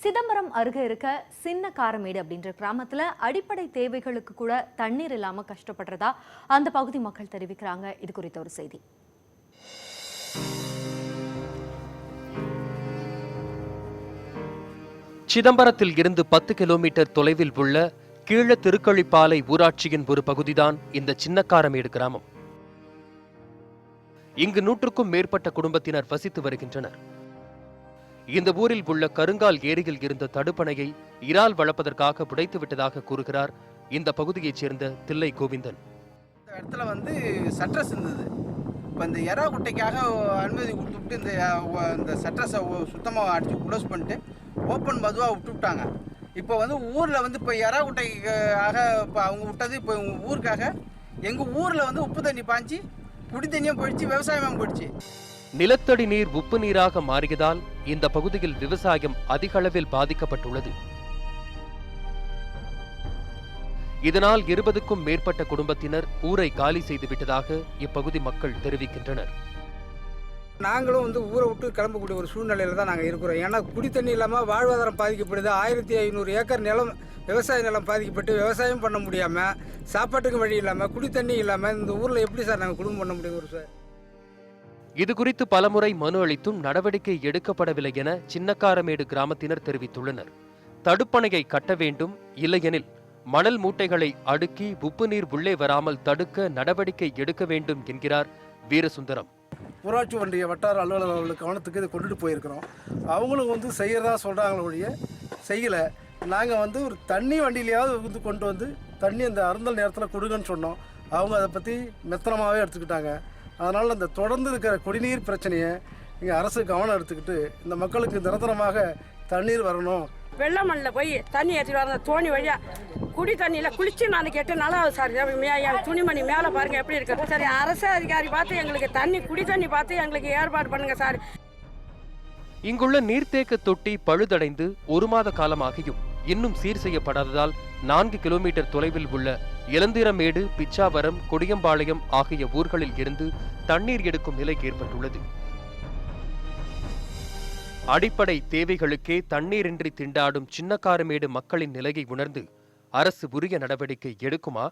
சிதம்பரம் அருகே இருக்க சின்ன காரமேடு அப்படின்ற கிராமத்துல அடிப்படை தேவைகளுக்கு கூட தண்ணீர் இல்லாம கஷ்டப்படுறதா அந்த பகுதி மக்கள் தெரிவிக்கிறாங்க. இது குறித்த ஒரு செய்தி. சிதம்பரத்தில் இருந்து 10 கிலோமீட்டர் தொலைவில் உள்ள கீழ திருக்கழிப்பாலை ஊராட்சியின் ஒரு பகுதிதான் இந்த சின்னக்காரமேடு கிராமம். இங்கு 100க்கும் மேற்பட்ட குடும்பத்தினர் வசித்து வருகின்றனர். இந்த ஊரில் உள்ள கருங்கால் ஏரியில் இருந்த தடுப்பணையை இறால் வளர்ப்பதற்காக புடைத்து விட்டதாக கூறுகிறார் இந்த பகுதியைச் சேர்ந்த தில்லை கோவிந்தன். இந்த இடத்துல சட்ரஸ் இருந்தது. இப்போ இந்த எறா குட்டைக்காக அனுமதி கொடுத்துட்டு இந்த சட்ரஸை சுத்தமாக அடித்து க்ளோஸ் பண்ணிட்டு ஓப்பன் மதுவாக விட்டுவிட்டாங்க. இப்போ ஊரில் இப்போ எறா குட்டைக்காக இப்போ அவங்க விட்டது இப்போ ஊருக்காக எங்கள் ஊரில் உப்பு தண்ணி பாய்ச்சி குடி தண்ணியும் போயிடுச்சு, விவசாயமும் போயிடுச்சு. நிலத்தடி நீர் உப்பு நீராக மாறியதால் இந்த பகுதியில் விவசாயம் அதிக அளவில் பாதிக்கப்பட்டுள்ளது. இதனால் 20க்கும் மேற்பட்ட குடும்பத்தினர் ஊரை காலி செய்துவிட்டதாக இப்பகுதி மக்கள் தெரிவிக்கின்றனர். நாங்களும் ஊரை விட்டு கிளம்பக்கூடிய ஒரு சூழ்நிலையில தான் நாங்கள் இருக்கிறோம். ஏன்னா குடி தண்ணி இல்லாமல் வாழ்வாதாரம் பாதிக்கப்படுது. 1500 ஏக்கர் நிலம் விவசாய நிலம் பாதிக்கப்பட்டு விவசாயம் பண்ண முடியாமல், சாப்பாட்டுக்கு வழி இல்லாமல், குடி தண்ணி இல்லாமல் இந்த ஊரில் எப்படி சார் நாங்கள் குடும்பம் பண்ண முடியும் சார்? இது குறித்து பலமுறை மனு அளித்தும் நடவடிக்கை எடுக்கப்படவில்லை என சின்னக்காரமேடு கிராமத்தினர் தெரிவித்துள்ளனர். தடுப்பணையை கட்ட வேண்டும், இல்லையெனில் மணல் மூட்டைகளை அடுக்கி உப்பு நீர் உள்ளே வராமல் தடுக்க நடவடிக்கை எடுக்க வேண்டும் என்கிறார் வீரசுந்தரம். ஊராட்சி ஒன்றிய வட்டார அலுவலர்களுக்கு கவனத்துக்கு இதை கொண்டுட்டு போயிருக்கிறோம். அவங்களும் செய்யறதா சொல்றாங்களே ஒழிய செய்யலை. நாங்கள் ஒரு தண்ணி வண்டியிலையாவது கொண்டு தண்ணி அந்த அருந்தல் நேரத்தில் கொடுங்கன்னு சொன்னோம். அவங்க அதை பற்றி மெத்தனமாகவே எடுத்துக்கிட்டாங்க. அதனால் அந்த தொடர்ந்து இருக்கிற குடிநீர் பிரச்சனையை இங்கே அரசு கவனம் எடுத்துக்கிட்டு இந்த மக்களுக்கு நிரந்தரமாக தண்ணீர் வரணும். வெள்ள மண்ணில் போய் தண்ணி ஏற்றிட்டு வர தோணி வழியா குடி தண்ணியில் குளிச்சு நான் கேட்டு நல்லா சார் என் துணிமணி மேலே பாருங்க எப்படி இருக்கு. சரி, அரசு அதிகாரி பார்த்து எங்களுக்கு குடி தண்ணி பார்த்து எங்களுக்கு ஏற்பாடு பண்ணுங்க சார். இங்குள்ள நீர்த்தேக்க தொட்டி பழுதடைந்து 1 மாத காலமாகியும் இன்னும் சீர் செய்யப்படாததால் 4 கிலோமீட்டர் தொலைவில் உள்ள இளந்திரமேடு, பிச்சாவரம், கொடியம்பாளையம் ஆகிய ஊர்களில் இருந்து தண்ணீர் எடுக்கும் நிலை ஏற்பட்டுள்ளது. அடிப்படை தேவைகளுக்கே தண்ணீரின்றி திண்டாடும் சின்னக்காரமேடு மக்களின் நிலையை உணர்ந்து அரசு உரிய நடவடிக்கை எடுக்குமா?